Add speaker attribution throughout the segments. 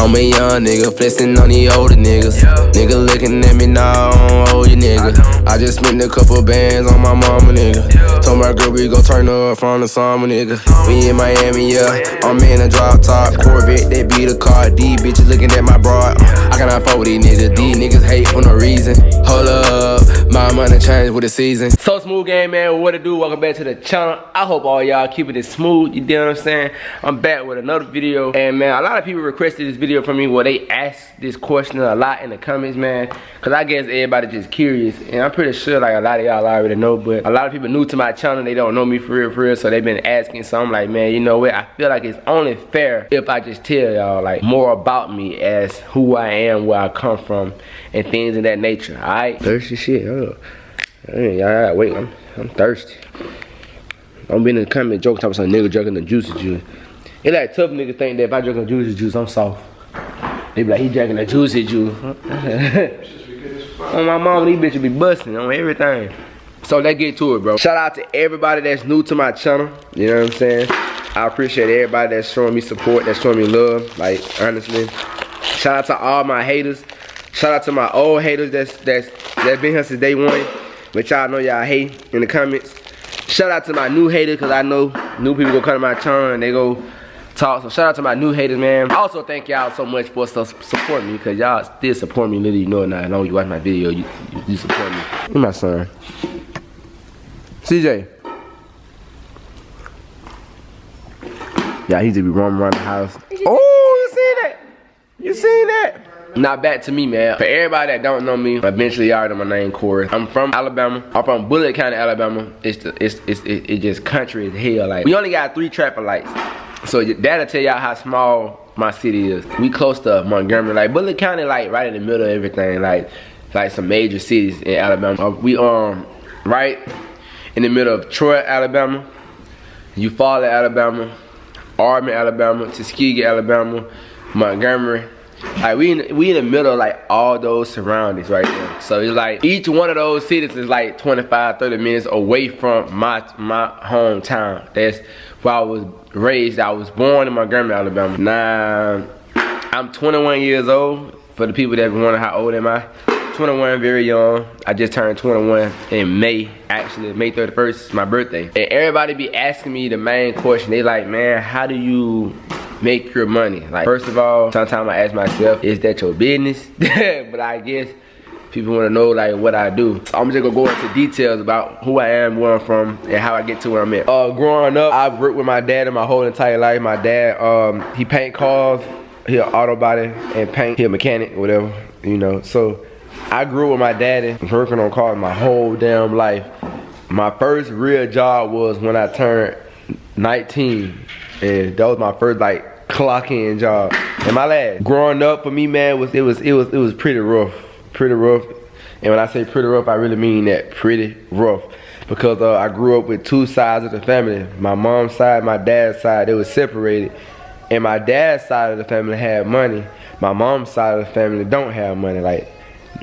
Speaker 1: I'm a young nigga, flexing on the older niggas. Nigga looking at me now, I don't owe you nigga. I just spent a couple bands on my mama nigga. Told my girl we gon' turn up from the summer nigga. We in Miami, yeah, I'm in a drop top Corvette, that be the car. These bitches looking at my broad. I cannot fuck with these niggas, these niggas hate for no reason. Hold up, my money changed with the season. So Smooth Gang, man, what it do? Welcome back to the channel. I hope all y'all keeping it smooth, you know what I'm saying? I'm back with another video, and man, a lot of people requested this video from me. Well, they asked this question a lot in the comments, man, cause I guess everybody just curious, and I'm pretty sure like a lot of y'all already know, but a lot of people new to my channel, they don't know me for real, so they've been asking. So I'm like, man, you know what? I feel like it's only fair if I just tell y'all like more about me as who I am, where I come from, and things of that nature. All right, thirsty shit. Hold up. Y'all wait, I'm thirsty. I'm being in the comment joke talking about some nigga drinking the juicy juice. It like tough niggas think that if I drink a juicy juice, I'm soft. They be like, he drinking a juicy juice. On my mom, these bitches be busting on everything. So let's get to it, bro. Shout out to everybody that's new to my channel. You know what I'm saying? I appreciate everybody that's showing me support, that's showing me love. Like, honestly. Shout out to all my haters. Shout out to my old haters that's been here since day one. But y'all know y'all hate in the comments. Shout out to my new haters, cause I know new people go come to my channel and they go talk. So shout out to my new haters, man. Also thank y'all so much for supporting me, cause y'all still support me. Literally, you know it now. I know you watch my video, you support me. Where's my son? CJ. Yeah, he just be roaming around the house. Oh, you see that? You seen that? Now back to me, man. For everybody that don't know me, eventually y'all know my name, Corey. I'm from Alabama. I'm from Bullitt County, Alabama. It's just country as hell. Like, we only got 3 traffic lights. So that'll tell y'all how small my city is. We close to Montgomery. Like, Bullitt County, like right in the middle of everything. Like some major cities in Alabama. We right in the middle of Troy, Alabama, Eufaula, Alabama, Auburn, Alabama, Tuskegee, Alabama, Montgomery. Like we in the middle of like all those surroundings right there. So it's like each one of those cities is like 25-30 minutes away from my hometown. That's where I was raised. I was born in Montgomery, Alabama. Now I'm 21 years old. For the people that wonder how old am I, 21, very young. I just turned 21 in May, actually. May 31st is my birthday. And everybody be asking me the main question. They like, man, how do you make your money? Like, first of all, sometimes I ask myself, is that your business? But I guess people want to know like what I do. So I'm just gonna go into details about who I am, where I'm from, and how I get to where I'm at. Growing up, I've worked with my dad in my whole entire life. My dad, he paint cars, he an auto body and paint, he a mechanic, whatever, you know. So I grew up with my daddy working on cars my whole damn life. My first real job was when I turned 19, and that was my first like clock in job. And my lad, growing up for me, man, it was pretty rough, And when I say pretty rough, I really mean that, pretty rough, because I grew up with 2 sides of the family. My mom's side, my dad's side, they were separated. And my dad's side of the family had money. My mom's side of the family don't have money. Like,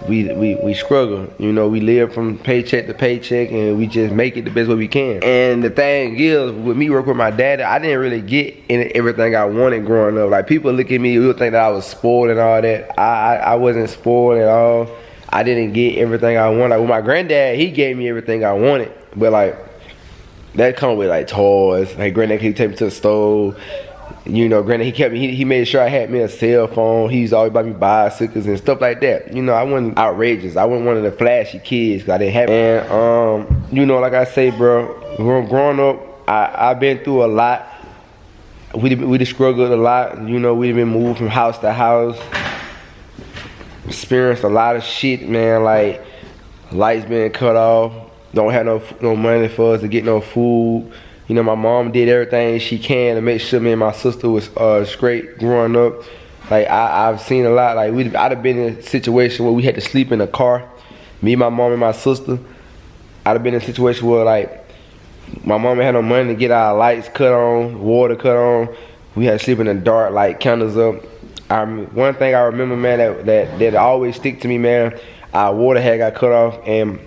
Speaker 1: we struggle, you know. We live from paycheck to paycheck, and we just make it the best way we can. And the thing is, with me working with my daddy, I didn't really get everything I wanted growing up. Like, people look at me, you would think that I was spoiled and all that. I wasn't spoiled at all. I didn't get everything I wanted. Like, with my granddad, he gave me everything I wanted, but like that come with like toys. Like, granddad could take me to the store. You know, granted, he made sure I had me a cell phone. He used to always buy me bicycles and stuff like that. You know, I wasn't outrageous. I wasn't one of the flashy kids, because I didn't have it. And, you know, like I say, bro, growing up, I've been through a lot. We just struggled a lot. You know, we've been moved from house to house. Experienced a lot of shit, man, like lights being cut off. Don't have no money for us to get no food. You know, my mom did everything she can to make sure me and my sister was straight growing up. Like, I've seen a lot. Like, I'd have been in a situation where we had to sleep in a car. Me, my mom, and my sister. I'd have been in a situation where, like, my mom had no money to get our lights cut on, water cut on. We had to sleep in the dark, light candles up. One thing I remember, man, that always stick to me, man, our water had got cut off, and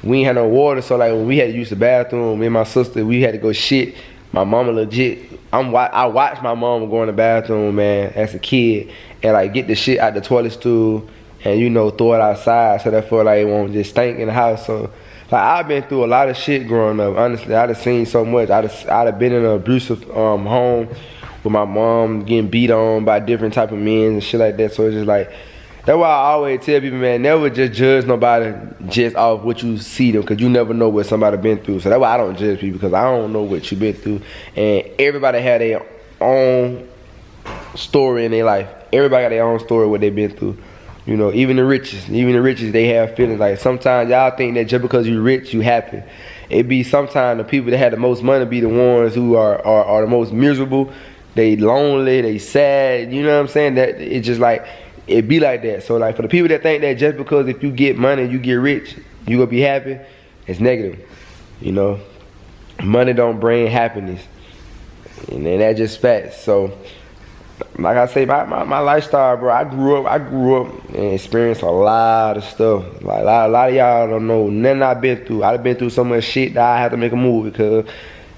Speaker 1: we ain't had no water, so like when we had to use the bathroom, me and my sister, we had to go shit My mama legit, I watched my mama go in the bathroom, man, as a kid, and like get the shit out the toilet stool, and you know, throw it outside so that for like it won't just stink in the house. So like I've been through a lot of shit growing up. Honestly, I'd have seen so much. I'd have been in an abusive home with my mom getting beat on by different type of men and shit like that. So it's just like, that's why I always tell people, man, never just judge nobody just off what you see them, because you never know what somebody been through. So that's why I don't judge people, because I don't know what you been through. And everybody had their own story in their life. Everybody got their own story what they been through. You know, even the richest, they have feelings. Like sometimes y'all think that just because you rich, you happy. It be sometimes the people that have the most money be the ones who are the most miserable. They lonely, they sad, you know what I'm saying? That it's just like, it be like that. So like for the people that think that just because if you get money, you get rich, you gonna be happy, it's negative. You know, money don't bring happiness, and then that's just facts. So like I say, my lifestyle, bro, I grew up and experienced a lot of stuff. Like a lot of y'all don't know nothing I've been through. I've been through so much shit that I have to make a movie because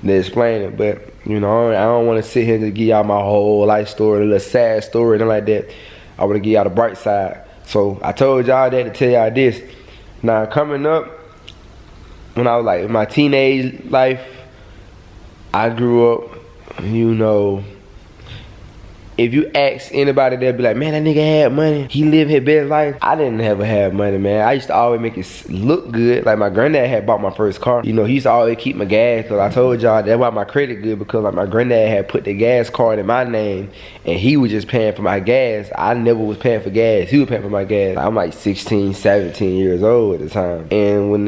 Speaker 1: they explain it. But you know, I don't want to sit here and give y'all my whole life story, a little sad story, and like that. I want to give y'all the bright side. So I told y'all that to tell y'all this. Now coming up, when I was like in my teenage life, I grew up, you know, if you ask anybody, they'll be like, man, that nigga had money. He lived his best life. I didn't ever have money, man. I used to always make it look good. Like my granddad had bought my first car. You know, he used to always keep my gas, because I told y'all that's why my credit good, because like my granddad had put the gas card in my name and he was just paying for my gas. I never was paying for gas. He was paying for my gas. I'm like 16, 17 years old at the time. And when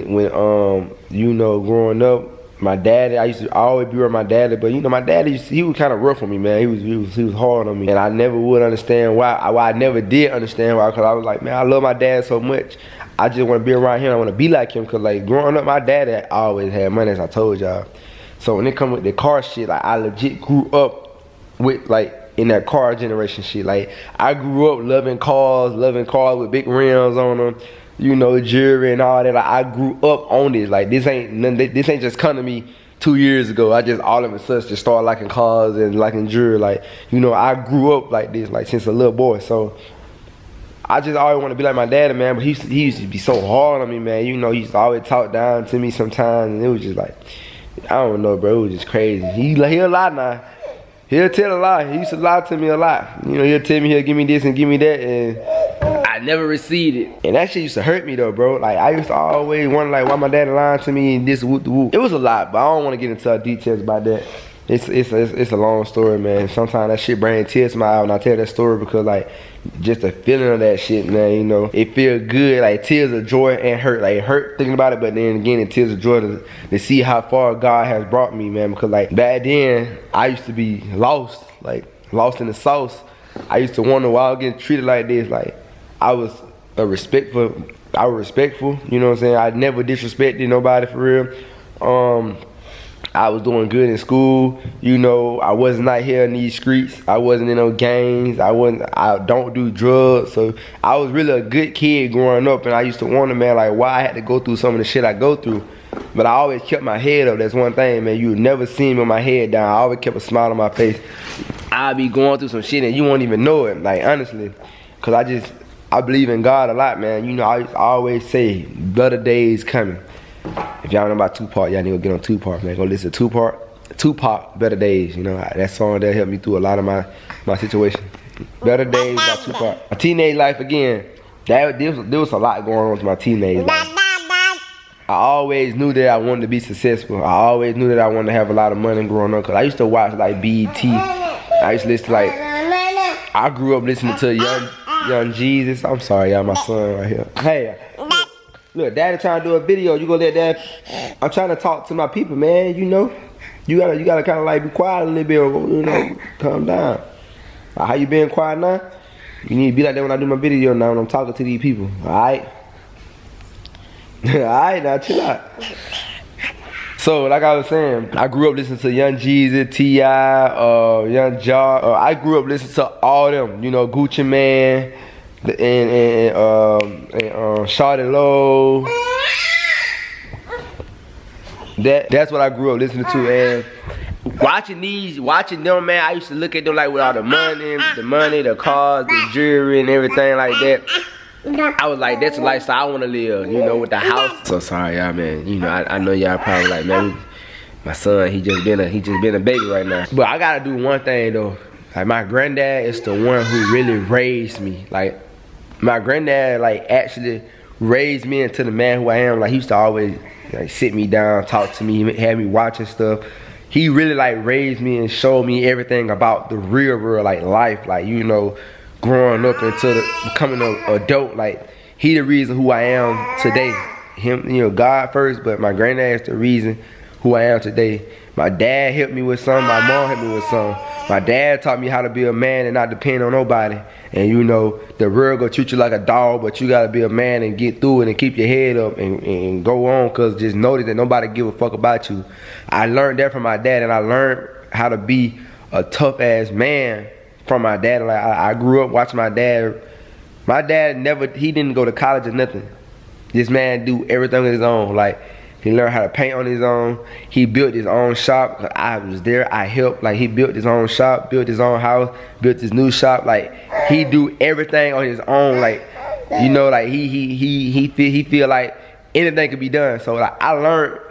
Speaker 1: you know, growing up, my daddy, I used to always be with my daddy, but you know, my daddy, he was kind of rough on me, man. He was hard on me, and I never would understand why. I never did understand why, because I was like, man, I love my dad so much. I just want to be around him. I want to be like him, because like growing up, my daddy always had money, as I told y'all. So when it come with the car shit, like I legit grew up with like in that car generation shit. Like I grew up loving cars with big rims on them. You know, jewelry and all that. Like, I grew up on this. Like this ain't just come to me 2 years ago. I just all of a sudden just started liking cars and liking jewelry. Like, you know, I grew up like this, like since a little boy. So I just always want to be like my daddy, man. But he used to be so hard on me, man. You know, he used to always talk down to me sometimes, and it was just like, I don't know, bro. It was just crazy. He'll lie now. He'll tell a lie. He used to lie to me a lot. You know, he'll tell me he'll give me this and give me that, and I never received it. And that shit used to hurt me though, bro. Like I used to always wonder like why my daddy lying to me and this whoop the whoop. It was a lot, but I don't want to get into details about that. It's a long story, man. Sometimes that shit bring tears to my eye when I tell that story, because like just the feeling of that shit, man, you know, it feel good, like tears of joy and hurt. Like it hurt thinking about it, but then again it tears of joy to see how far God has brought me, man. Because like back then I used to be lost, like lost in the sauce. I used to wonder why I was getting treated like this. Like I was respectful, you know what I'm saying? I never disrespected nobody for real. I was doing good in school, you know. I wasn't out here in these streets. I wasn't in no gangs. I don't do drugs. So I was really a good kid growing up, and I used to wonder, man, like why I had to go through some of the shit I go through. But I always kept my head up. That's one thing, man. You would never see me with my head down. I always kept a smile on my face. I'd be going through some shit and you won't even know it, like honestly. Cause I believe in God a lot, man. You know, I always say better days coming. If y'all know about Tupac, y'all need to get on Tupac, man. Go listen to Tupac, Better Days. You know, that song that helped me through a lot of my situation. Better Days by Tupac. My teenage life again, there was a lot going on with my teenage life. I always knew that I wanted to be successful. I always knew that I wanted to have a lot of money growing up, because I used to watch like BET. I used to listen to like, I grew up listening to Young Jesus. I'm sorry, y'all, my son right here. Hey. Look, daddy trying to do a video. You gonna let that? I'm trying to talk to my people, man. You know, you gotta kind of like be quiet a little bit, you know, calm down. How you being quiet now? You need to be like that when I do my video now, when I'm talking to these people. All right, all right, now chill out. So, like I was saying, I grew up listening to Young Jeezy, T.I., Young Ja. I grew up listening to all them, you know, Gucci Mane. And Shawty Low. That's what I grew up listening to. And watching them, man, I used to look at them like with all the money, the cars, the jewelry and everything like that. I was like, that's a lifestyle I want to live, you know, with the house. So sorry, y'all, man. You know, I know y'all probably like, man, my son, he just been a baby right now. But I gotta do one thing though. Like my granddad is the one who really raised me. Like my granddad, like actually raised me into the man who I am. Like he used to always like sit me down, talk to me, have me watching stuff. He really like raised me and showed me everything about the real world, like life, like, you know, growing up into becoming an adult. Like he the reason who I am today. Him, you know, God first, but my granddad is the reason who I am today. My dad helped me with some, my mom helped me with some. My dad taught me how to be a man and not depend on nobody. And you know, the world gonna treat you like a dog, but you gotta be a man and get through it and keep your head up and go on, cause just notice that nobody give a fuck about you. I learned that from my dad, and I learned how to be a tough ass man from my dad. Like I grew up watching my dad. My dad he didn't go to college or nothing. This man do everything on his own. Like he learned how to paint on his own. He built his own shop. I was there, I helped. Like he built his own shop, built his own house, built his new shop. Like he do everything on his own. Like, you know, like he feel like anything could be done. So like I learned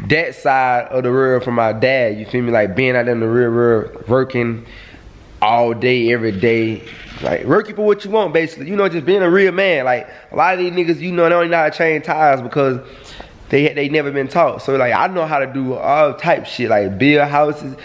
Speaker 1: that side of the world from my dad. You feel me? Like being out there in the real world, working all day, every day. Like working for what you want, basically. You know, just being a real man. Like a lot of these niggas, you know, they don't know how to change tires because they never been taught. So like I know how to do all type shit, like build houses.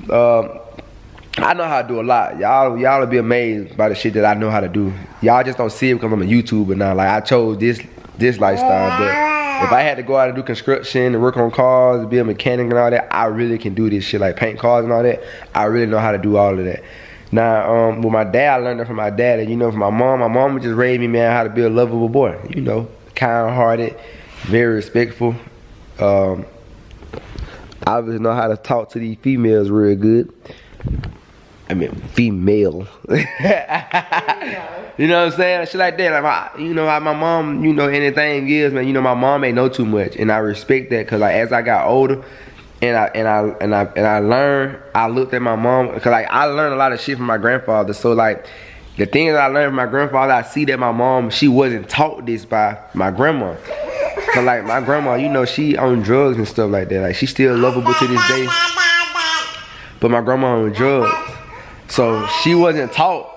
Speaker 1: I know how to do a lot. Y'all will be amazed by the shit that I know how to do. Y'all just don't see it because I'm a YouTuber now. Like I chose this lifestyle, but if I had to go out and do construction and work on cars, be a mechanic and all that, I really can do this shit, like paint cars and all that. I really know how to do all of that. Now, with my dad, I learned that from my dad, and you know, from my mom would just raised me, man, how to be a lovable boy. You know, kind-hearted, very respectful. I obviously know how to talk to these females real good. I mean, female. You know what I'm saying? Shit like that. Like my mom, you know, anything is, man. You know, my mom ain't know too much, and I respect that, cause like as I got older, and I learned, I looked at my mom, cause like I learned a lot of shit from my grandfather. So like the things that I learned from my grandfather, I see that my mom, she wasn't taught this by my grandma. Cause like my grandma, you know, she on drugs and stuff like that. Like she's still lovable to this day, but my grandma on drugs. So she wasn't taught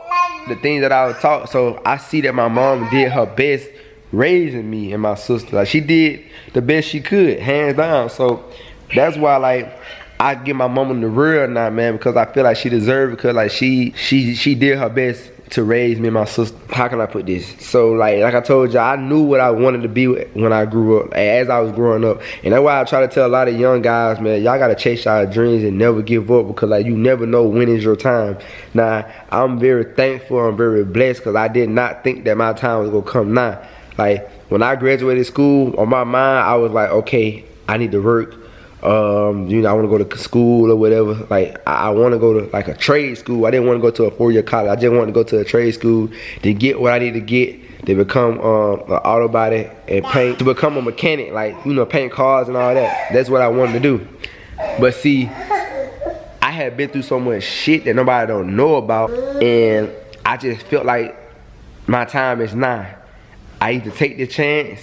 Speaker 1: the things that I was taught. So I see that my mom did her best raising me and my sister. Like she did the best she could, hands down. So that's why like I give my mom the real now, man, because I feel like she deserved it, because like she did her best to raise me and my sister. How can I put this? So like I told you, I knew what I wanted to be when I grew up, as I was growing up. And that's why I try to tell a lot of young guys, man, y'all gotta chase y'all dreams and never give up, because like you never know when is your time. Now, I'm very thankful, I'm very blessed, because I did not think that my time was gonna come now. Like when I graduated school, on my mind, I was like, okay, I need to work. You know, I want to go to school or whatever. Like I want to go to like a trade school. I didn't want to go to a 4-year college. I just wanted to go to a trade school to get what I need to get to become an auto body and paint, to become a mechanic, like, you know, paint cars and all that. That's what I wanted to do. But see, I had been through so much shit that nobody don't know about, and I just felt like my time is now. I either take the chance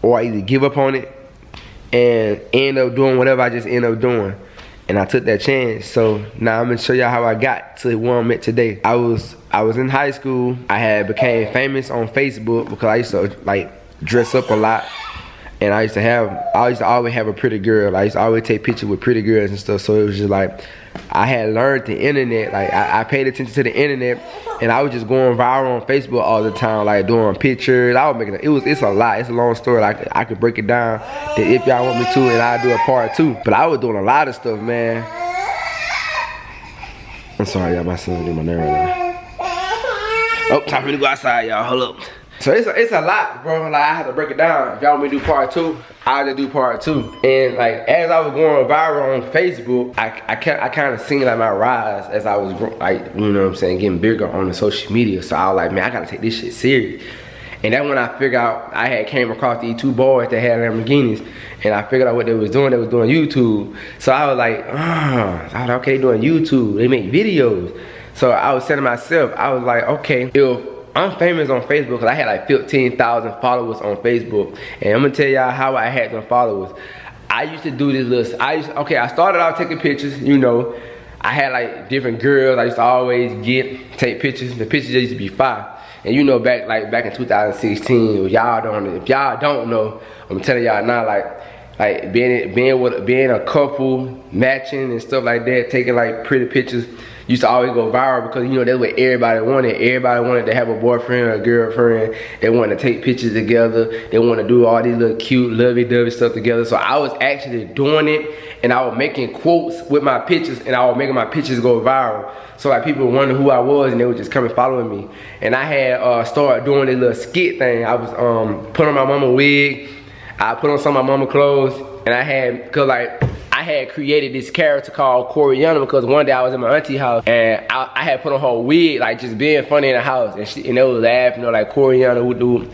Speaker 1: or I either give up on it and end up doing whatever I just end up doing. And I took that chance. So now I'm gonna show y'all how I got to where I'm at today. I was in high school. I had became famous on Facebook because I used to like dress up a lot, and I used to always have a pretty girl. I used to always take pictures with pretty girls and stuff. So it was just like I had learned the internet. Like I paid attention to the internet, and I was just going viral on Facebook all the time, like doing pictures. I was making it's a lot. It's a long story. Like I could break it down if y'all want me to, and I'll do a part 2. But I was doing a lot of stuff, man. I'm sorry, y'all. My son's in my nerve now. Oh, time for me to go outside, y'all. Hold up. So it's a lot, bro. Like I have to break it down. If y'all want me to do part 2, I'll just do part 2. And like as I was going viral on Facebook, I kind of seen like my rise as I was like, you know what I'm saying, getting bigger on the social media. So I was like, man, I gotta take this shit serious. And that's when I figured out I had came across these two boys that had Lamborghinis, and I figured out what they was doing. They was doing YouTube. So I was like, I was like, okay, they doing YouTube. They make videos. So I was saying to myself, I was like, okay, if I'm famous on Facebook, because I had like 15,000 followers on Facebook, and I'm gonna tell y'all how I had them followers. I used to do this little, I started out taking pictures, you know. I had like different girls I used to always take pictures. The pictures used to be fire. And you know, back in 2016, if y'all don't know, I'm telling y'all now, like being a couple, matching and stuff like that, taking like pretty pictures, used to always go viral because you know that's what everybody wanted. Everybody wanted to have a boyfriend or a girlfriend. They wanted to take pictures together. They wanted to do all these little cute lovey-dovey stuff together. So I was actually doing it, and I was making quotes with my pictures, and I was making my pictures go viral. So like people wonder who I was, and they would just come and following me. And I had started doing this little skit thing. I was put on my mama wig. I put on some of my mama clothes, and I had created this character called Coriana because one day I was in my auntie house and I had put on her wig, like just being funny in the house, and they was laughing, you know, like Coriana would do.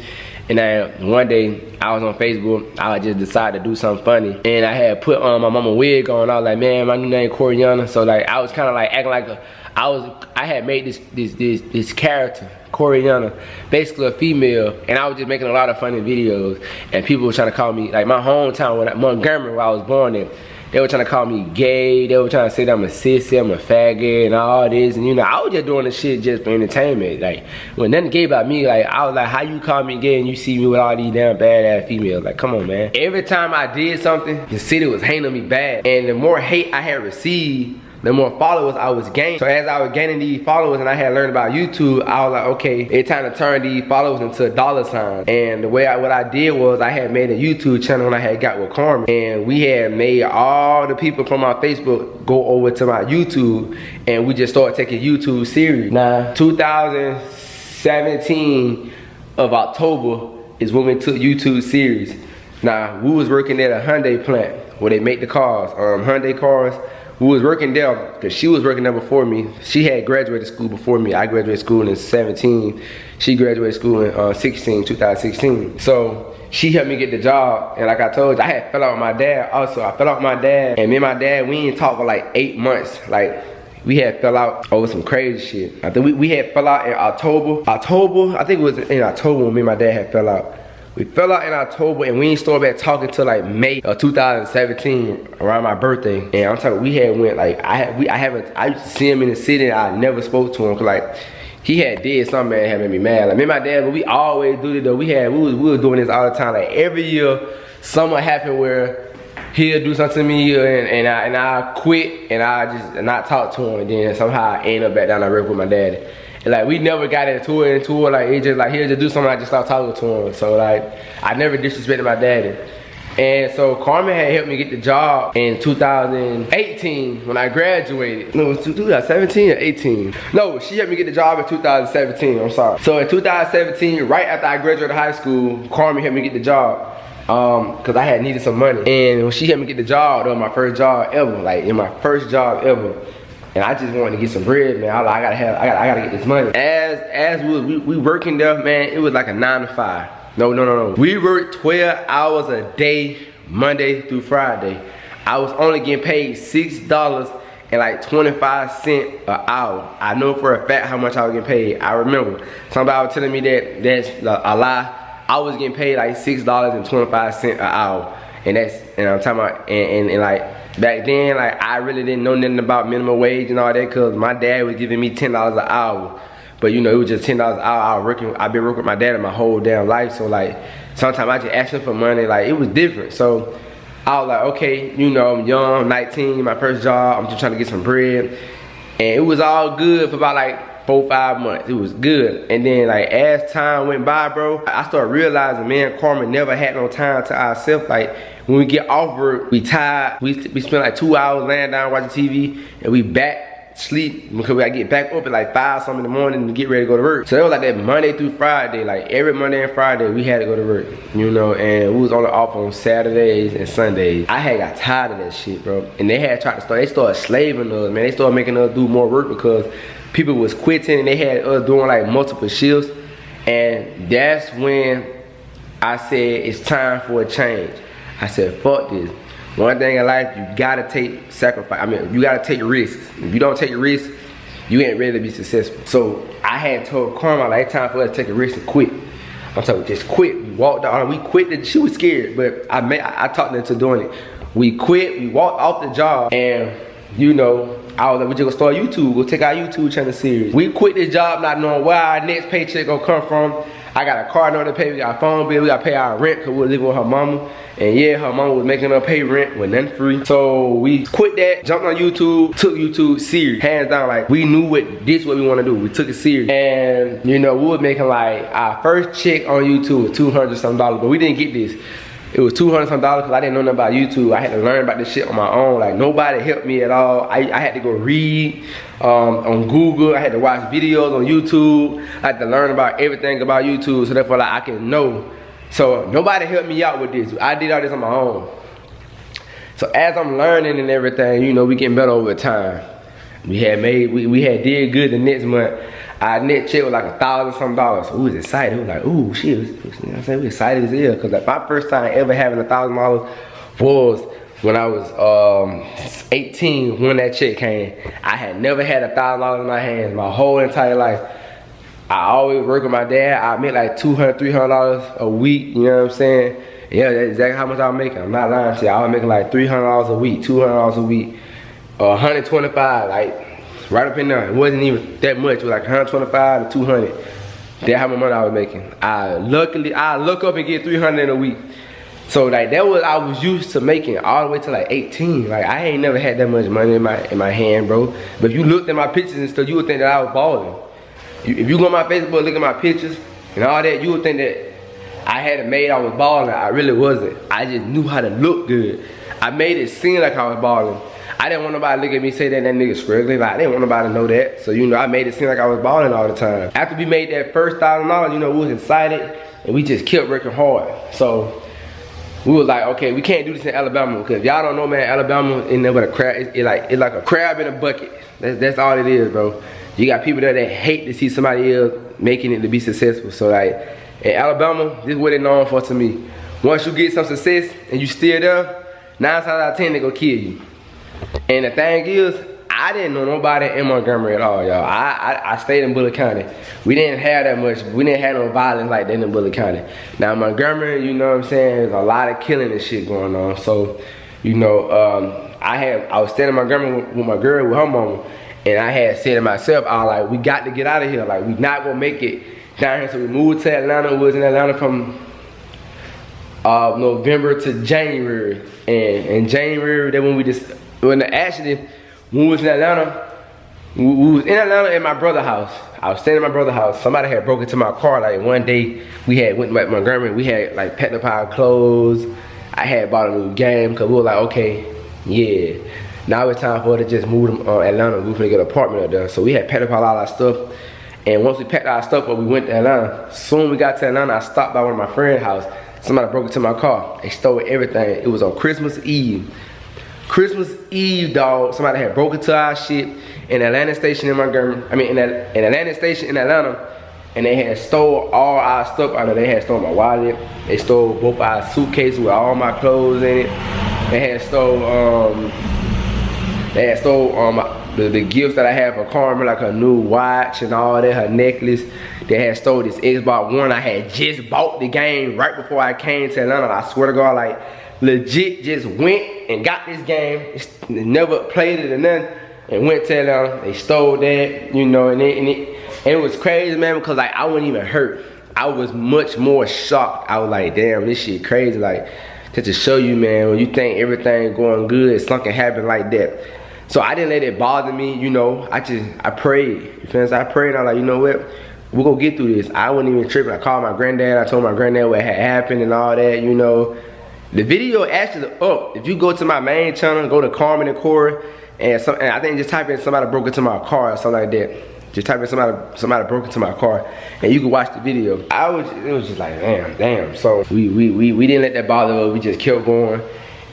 Speaker 1: And then one day I was on Facebook, I just decided to do something funny, and I had put my mama wig on. I was like, man, my new name Coriana. So like I was kind of like acting like I had made this character, Coriana, basically a female, and I was just making a lot of funny videos, and people were trying to call me, like my hometown, Montgomery, where I was born in, they were trying to call me gay, they were trying to say that I'm a sissy, I'm a faggot, and all this, and you know, I was just doing this shit just for entertainment. Like, when nothing gay about me, like, I was like, how you call me gay and you see me with all these damn badass females? Like, come on, man. Every time I did something, the city was hating on me bad, and the more hate I had received, the more followers I was gaining. So as I was gaining these followers and I had learned about YouTube, I was like, okay, it's time to turn these followers into dollar signs. And the way what I did was I had made a YouTube channel and I had got with Carmen, and we had made all the people from our Facebook go over to my YouTube, and we just started taking YouTube serious. Now, 2017 of October is when we took YouTube serious. Now, we was working at a Hyundai plant where they make the cars, Hyundai cars. We was working there because she was working there before me. She had graduated school before me. I graduated school in 17. She graduated school in 2016. So she helped me get the job. And like I told you, I had fell out with my dad also. I fell out with my dad. And me and my dad, we didn't talk for like 8 months. Like, we had fell out over some crazy shit. I think we had fell out in October. I think it was in October when me and my dad had fell out. We fell out in October and we ain't started back talking till like May of 2017, around my birthday. And I'm talking, we had went like, I used to see him in the city and I never spoke to him, cause like, he had did something that had made me mad. Like me and my dad, but we always do it though. We was doing this all the time. Like every year, something happened where he'll do something to me and I quit and I just not talk to him, and then somehow I end up back down the river with my daddy. And like we never got into it, like it just like he'll just do something, I just start talking to him. So like I never disrespected my daddy. And so Carmen had helped me get the job in 2018 when I graduated. No, it was 2017 or 18. No, she helped me get the job in 2017, I'm sorry. So in 2017, right after I graduated high school, Carmen helped me get the job. Cause I had needed some money. And when she helped me get the job, that was my first job ever, like in my first job ever. And I just wanted to get some bread, man. I gotta get this money. As we working there, man, it was like a 9 to 5. No. We worked 12 hours a day, Monday through Friday. I was only getting paid $6.25 an hour. I know for a fact how much I was getting paid. I remember somebody was telling me that that's a lie. I was getting paid like $6.25 an hour. And I'm talking about, and like, back then, like, I really didn't know nothing about minimum wage and all that, cause my dad was giving me $10 an hour. But you know, it was just $10 an hour. I've been working with my dad my whole damn life, so like, sometimes I just asked him for money, like, it was different. So I was like, okay, you know, I'm young, I'm 19, my first job, I'm just trying to get some bread. And it was all good for about like 4-5 months. It was good. And then like as time went by, bro, I started realizing me and Carmen never had no time to ourselves. Like when we get off work, we tired. We spend like 2 hours laying down watching TV, and we back sleep because we gotta get back up at like 5 something in the morning to get ready to go to work. So it was like that Monday through Friday, like every Monday and Friday we had to go to work, you know, and we was only off on Saturdays and Sundays. I had got tired of that shit, bro. And they had tried to they started slaving us, man. They started making us do more work because people was quitting and they had us doing like multiple shifts. And that's when I said it's time for a change. I said, fuck this. One thing in life, you gotta take sacrifice. I mean, you gotta take risks. If you don't take risks, you ain't ready to be successful. So I had told Karma, like, it's time for us to take a risk and quit. I'm talking, just quit. We walked out, we quit. She was scared, but I talked her into doing it. We quit, we walked off the job, and you know, I was like, we just gonna start YouTube, we'll take our YouTube channel serious. We quit this job not knowing where our next paycheck gonna come from. I got a car note to pay, we got a phone bill, we gotta pay our rent because we were living with her mama. And yeah, her mama was making her pay rent with nothing free. So we quit that, jumped on YouTube, took YouTube serious. Hands down, like, we knew this is what we wanna do. We took it serious. And you know, we was making like, our first check on YouTube was $200 something, but we didn't get this. It was $200 something because I didn't know nothing about YouTube. I had to learn about this shit on my own. Like, nobody helped me at all. I had to go read on Google. I had to watch videos on YouTube. I had to learn about everything about YouTube, so therefore, like, I can know. So nobody helped me out with this. I did all this on my own. So as I'm learning and everything, you know, we getting better over time. We had did good the next month. Our net check was like $1,000 something. So we was excited. We was like, ooh, shit. You know what I'm saying? We excited as hell. Cause like my first time ever having $1,000 was when I was 18 when that check came. I had never had $1,000 in my hands my whole entire life. I always work with my dad. I make like $200, $300 a week. You know what I'm saying? Yeah, that's exactly how much I was making. I'm not lying to you. I was making like $300 a week, $200 a week, 125, like right up in there. It wasn't even that much. It was like 125 to 200. That's how much money I was making. I look up and get 300 in a week. So like that was I was used to making all the way to like 18. Like I ain't never had that much money in my hand, bro. But if you looked at my pictures and stuff, you would think that I was balling. If you go on my Facebook, look at my pictures and all that, you would think that I had it made I was balling. I really wasn't. I just knew how to look good. I made it seem like I was balling. I didn't want nobody to look at me and say that nigga struggling. Like, I didn't want nobody to know that. So, you know, I made it seem like I was balling all the time. After we made that first $1,000, you know, we was excited and we just kept working hard. So, we was like, okay, we can't do this in Alabama because if y'all don't know, man, Alabama ain't nothing but a crab. It's like a crab in a bucket. That's all it is, bro. You got people there that hate to see somebody else making it to be successful. So, like, in Alabama, this is what they're known for to me. Once you get some success and you still there, 9 times out of 10 they gonna kill you. And the thing is, I didn't know nobody in Montgomery at all, y'all. I stayed in Bullitt County. We didn't have that much, we didn't have no violence like that in Bullitt County. Now Montgomery, you know what I'm saying, there's a lot of killing and shit going on. So, you know, I was staying in Montgomery with my girl, with her mama, and I had said to myself, I was like, we got to get out of here. Like, we not gonna make it down here. So we moved to Atlanta. We was in Atlanta from November to January. And in January, then when we was in Atlanta, we was in Atlanta at my brother's house. I was staying at my brother's house. Somebody had broke into my car. Like one day, we had went to Montgomery. We had like packed up our clothes. I had bought a new game because we were like, okay, yeah. Now it's time for us to just move to Atlanta. We were gonna get an apartment up there. So we had packed up all our stuff. And once we packed our stuff up, we went to Atlanta. Soon we got to Atlanta, I stopped by one of my friend's house. Somebody broke into my car. They stole everything. It was on Christmas Eve. Christmas Eve, dog. Somebody had broke into our shit in Atlanta Station in Montgomery. I mean, in Atlanta Station in Atlanta. And they had stole all our stuff out of there. They had stole my wallet. They stole both our suitcases with all my clothes in it. They had stole, the gifts that I had for Carmen, like her new watch and all that, her necklace. They had stole this Xbox One. I had just bought the game right before I came to Atlanta. I swear to God, like, legit just went and got this game. Never played it or nothing. And went to Atlanta. They stole that, you know, and it was crazy, man, because like I wasn't even hurt. I was much more shocked. I was like, damn, this shit crazy. Like, just to show you, man, when you think everything going good, something happened like that. So I didn't let it bother me, you know. I prayed. You feel me? I prayed, and I was like, you know what? We're gonna get through this. I wasn't even tripping. I called my granddad. I told my granddad what had happened and all that, you know. The video actually up. If you go to my main channel, go to Carmen and Corey, and I think just type in somebody broke into my car or something like that. Just type in somebody broke into my car, and you can watch the video. It was just like, damn. So we didn't let that bother us. We just kept going,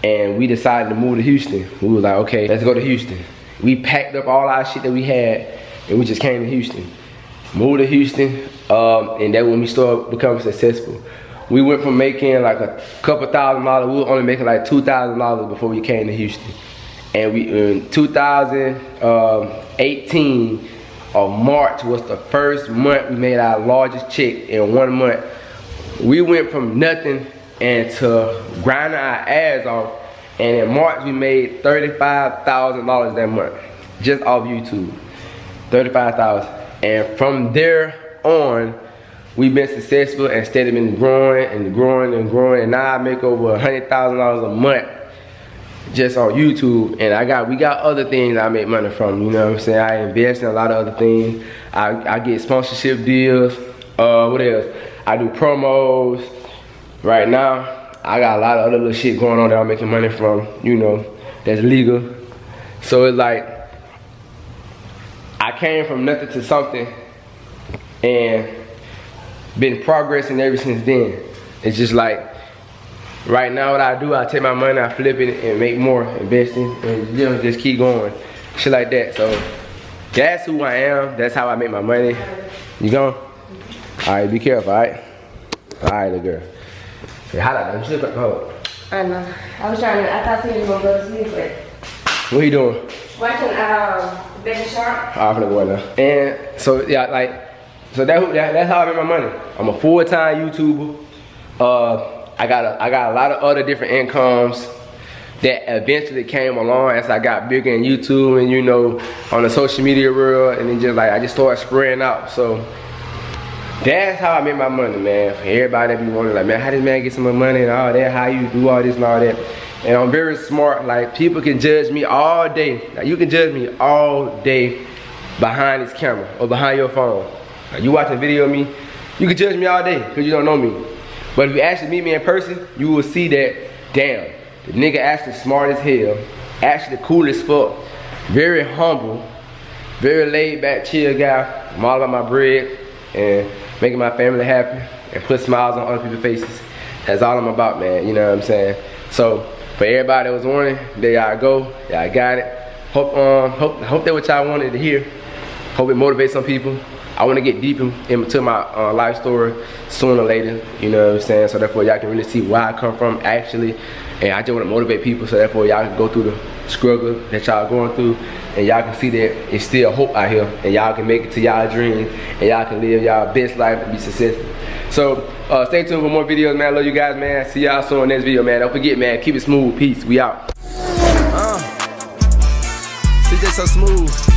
Speaker 1: and we decided to move to Houston. We was like, okay, let's go to Houston. We packed up all our shit that we had, and we just came to Houston. moved to Houston, and that's when we started becoming successful. We went from making like a couple $1,000s, we were only making like $2,000 before we came to Houston. And we in 2018 of March was the first month we made our largest check in 1 month. We went from nothing and to grinding our ass off, and in March we made $35,000 that month, just off YouTube, 35,000. And from there on, we've been successful and steadily been growing and growing and growing, and now I make over $100,000 a month just on YouTube. And we got other things I make money from, you know what I'm saying? I invest in a lot of other things. I get sponsorship deals. What else? I do promos. Right now, I got a lot of other little shit going on that I'm making money from, you know, that's legal. So it's like, I came from nothing to something and been progressing ever since then. It's just like, right now what I do, I take my money, I flip it and make more, investing, and you know, just keep going, shit like that. So that's who I am, that's how I make my money. You going? All right, be careful, all right? All right, little girl. Hey, how that? You should hold.
Speaker 2: I know. I was trying to, I thought he was gonna go to sleep, but.
Speaker 1: What you doing?
Speaker 2: Watching Baby Shark.
Speaker 1: I'm finna go in there. And so yeah, like, so that's how I make my money. I'm a full-time YouTuber. I got a lot of other different incomes that eventually came along as I got bigger in YouTube and, you know, on the social media world, and then just like I just started spreading out. So that's how I make my money, man. For everybody that be wondering, like, man, how does man get some money and all that? How you do all this and all that? And I'm very smart. Like, people can judge me all day. Like, you can judge me all day behind this camera or behind your phone. Like, you watching a video of me, you can judge me all day because you don't know me. But if you actually meet me in person, you will see that, damn, the nigga actually smart as hell, actually cool as fuck, very humble, very laid back, chill guy. I'm all about my bread and making my family happy and put smiles on other people's faces. That's all I'm about, man, you know what I'm saying? So, for everybody that was wondering, there y'all go, y'all got it. Hope that what y'all wanted to hear. Hope it motivates some people. I want to get deep into my life story sooner or later, you know what I'm saying? So therefore y'all can really see where I come from actually, and I just want to motivate people so therefore y'all can go through the struggle that y'all going through, and y'all can see that it's still hope out here, and y'all can make it to y'all dreams, and y'all can live y'all best life and be successful. So stay tuned for more videos, man. I love you guys, man. See y'all soon in the next video, man. Don't forget, man, keep it smooth. Peace. We out.
Speaker 3: CJ so smooth.